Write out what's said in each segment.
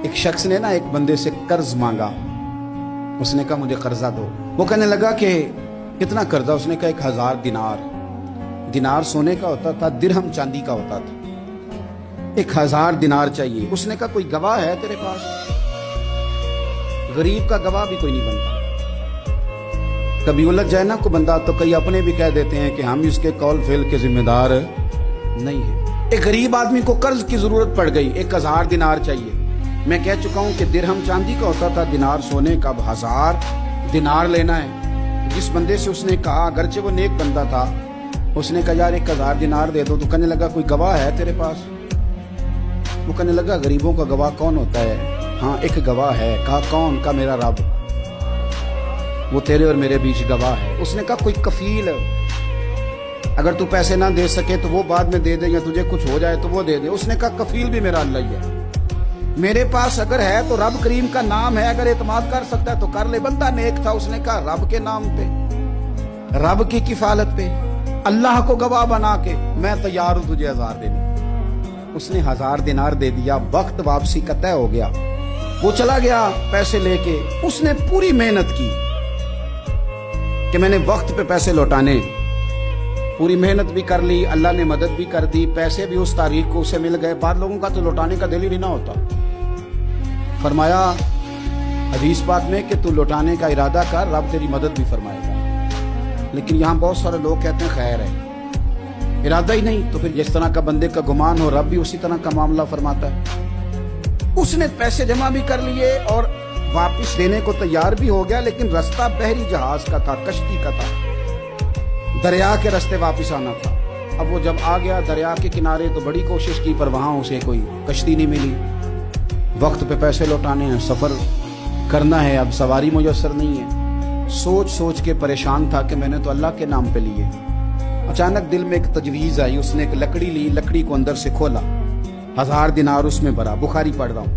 ایک شخص نے نا ایک بندے سے قرض مانگا. اس نے کہا مجھے قرضہ دو. وہ کہنے لگا کہ کتنا قرضہ؟ اس نے کہا 1000 دینار. دینار سونے کا ہوتا تھا، درہم چاندی کا ہوتا تھا. 1000 دینار چاہیے. اس نے کہا کوئی گواہ ہے تیرے پاس؟ غریب کا گواہ بھی کوئی نہیں بنتا. کبھی الجھ جائے نا کوئی بندہ تو کئی اپنے بھی کہہ دیتے ہیں کہ ہم اس کے قول فعل کے ذمہ دار نہیں ہیں. ایک غریب آدمی کو قرض کی ضرورت پڑ گئی، 1000 دینار چاہیے. میں کہہ چکا ہوں کہ درہم چاندی کا ہوتا تھا، دینار سونے کا. 1000 دینار لینا ہے. جس بندے سے اس نے کہا، اگرچہ وہ نیک بندہ تھا، اس نے کہا یار 1000 دینار دے دو. تو کہنے لگا کوئی گواہ ہے تیرے پاس؟ وہ کہنے لگا غریبوں کا گواہ کون ہوتا ہے؟ ہاں ایک گواہ ہے. کہا کون؟ کا میرا رب، وہ تیرے اور میرے بیچ گواہ ہے. اس نے کہا کوئی کفیل، اگر تو پیسے نہ دے سکے تو وہ بعد میں دے دے، یا تجھے کچھ ہو جائے تو وہ دے دے. اس نے کہا کفیل بھی میرا اللہ ہی ہے. میرے پاس اگر ہے تو رب کریم کا نام ہے، اگر اعتماد کر سکتا ہے تو کر لے. بندہ نیک تھا. اس نے کہا رب کے نام پہ، رب کی کفالت پہ، اللہ کو گواہ بنا کے میں تیار ہوں تجھے 1000 دینے. اس نے 1000 دینار دے دیا. وقت واپسی کا طے ہو گیا. وہ چلا گیا پیسے لے کے. اس نے پوری محنت کی کہ میں نے وقت پہ پیسے لوٹانے. پوری محنت بھی کر لی، اللہ نے مدد بھی کر دی. پیسے بھی اس تاریخ کو اسے مل گئے. بعض لوگوں کا تو لوٹانے کا دل ہی نہیں نہ ہوتا. فرمایا حدیث پاک میں کہ تو لوٹانے کا ارادہ کر، رب تیری مدد بھی فرمائے گا. لیکن یہاں بہت سارے لوگ کہتے ہیں خیر ہے، ارادہ ہی نہیں. تو پھر جس طرح کا بندے کا گمان ہو، رب بھی اسی طرح کا معاملہ فرماتا ہے. اس نے پیسے جمع بھی کر لیے اور واپس دینے کو تیار بھی ہو گیا. لیکن رستہ بحری جہاز کا تھا، کشتی کا تھا، دریا کے رستے واپس آنا تھا. اب وہ جب آ گیا دریا کے کنارے تو بڑی کوشش کی، پر وہاں اسے کوئی کشتی نہیں ملی. وقت پہ پیسے لوٹانے ہیں، سفر کرنا ہے، اب سواری میسر نہیں ہے. سوچ سوچ کے پریشان تھا کہ میں نے تو اللہ کے نام پہ لیے. اچانک دل میں ایک تجویز آئی. اس نے ایک لکڑی لی، لکڑی کو اندر سے کھولا، 1000 دینار اس میں بھرا. بخاری پڑھ رہا ہوں.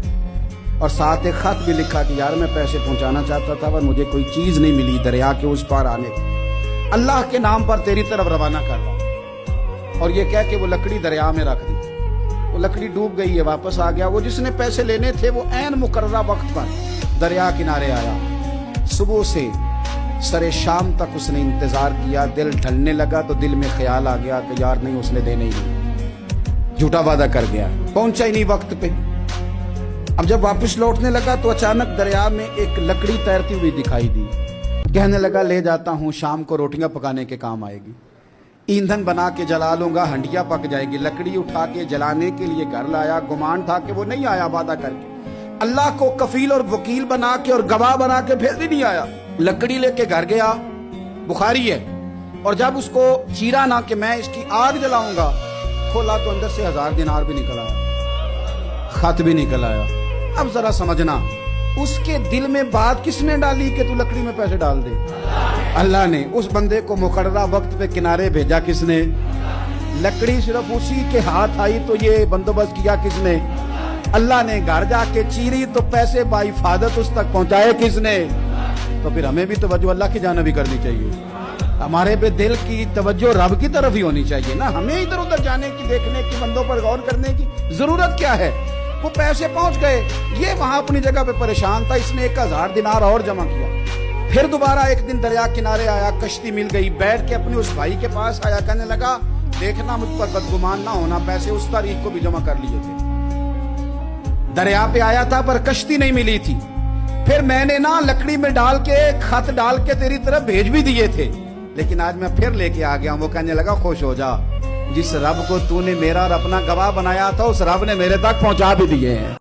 اور ساتھ ایک خط بھی لکھا کہ یار میں پیسے پہنچانا چاہتا تھا پر مجھے کوئی چیز نہیں ملی دریا کے اس پار آنے کو. اللہ کے نام پر تیری طرف روانہ کر رہا ہوں. اور یہ کہہ کے وہ لکڑی دریا میں رکھ دی. وہ لکڑی ڈوب گئی ہے. واپس آ گیا. وہ جس نے پیسے لینے تھے وہ عین مقررہ وقت پر دریا کنارے آیا. صبح سے سرے شام تک اس نے انتظار کیا. دل ڈھلنے لگا تو دل میں خیال آ گیا کہ یار نہیں، اس نے دینے ہی نہیں، جھوٹا وعدہ کر گیا، پہنچا ہی نہیں وقت پہ. اب جب واپس لوٹنے لگا تو اچانک دریا میں ایک لکڑی تیرتی ہوئی دکھائی دی. کہنے لگا لے جاتا ہوں، شام کو روٹیاں پکانے کے کام آئے گی. ایندھن بنا کے جلا لوں گا، ہنڈیاں پک جائے گی. لکڑی اٹھا کے جلانے کے لیے گھر لایا. گمان تھا کہ وہ نہیں آیا وعدہ کر کے. اللہ کو کفیل اور وکیل بنا کے اور گواہ بنا کے پھر بھی نہیں آیا. لکڑی لے کے گھر گیا، بخاری ہے. اور جب اس کو چیرا نہ کہ میں اس کی آگ جلاؤں گا، کھولا تو اندر سے 1000 دینار بھی نکل آیا، خط بھی نکل آیا. اب ذرا سمجھنا، اس کے دل میں بات کس نے ڈالی کہ تو لکڑی میں پیسے ڈال دے؟ اللہ نے. اس بندے کو مقررہ وقت پہ کنارے بھیجا کس نے؟ لکڑی صرف اسی کے ہاتھ آئی تو یہ بندوبست کیا کس نے؟ اللہ نے. گھر جا کے چیری تو پیسے بحفاظت اس تک پہنچائے کس نے؟ تو پھر ہمیں بھی توجہ اللہ کی جانب بھی کرنی چاہیے. ہمارے پہ دل کی توجہ رب کی طرف ہی ہونی چاہیے نا. ہمیں ادھر ادھر جانے کی، دیکھنے کی، بندوں پر غور کرنے کی ضرورت کیا ہے؟ وہ پیسے پہنچ گئے. یہ وہاں اپنی جگہ پہ پریشان تھا. اس نے 1000 دینار اور جمع کیا. پھر دوبارہ ایک دن دریا کنارے آیا، کشتی مل گئی. بیٹھ کے اپنے اس بھائی کے پاس آیا. کہنے لگا دیکھنا مجھ پر بدگمان نہ ہونا، پیسے اس تاریخ کو بھی جمع کر لیے تھے. دریا پہ آیا تھا پر کشتی نہیں ملی تھی. پھر میں نے نا لکڑی میں ڈال کے، خط ڈال کے تیری طرف بھیج بھی دیے تھے، لیکن آج میں پھر لے کے آ گیا ہوں. وہ کہنے لگا خوش ہو جا، جس رب کو تو نے میرا اور اپنا گواہ بنایا تھا اس رب نے میرے تک پہنچا بھی دیے ہیں.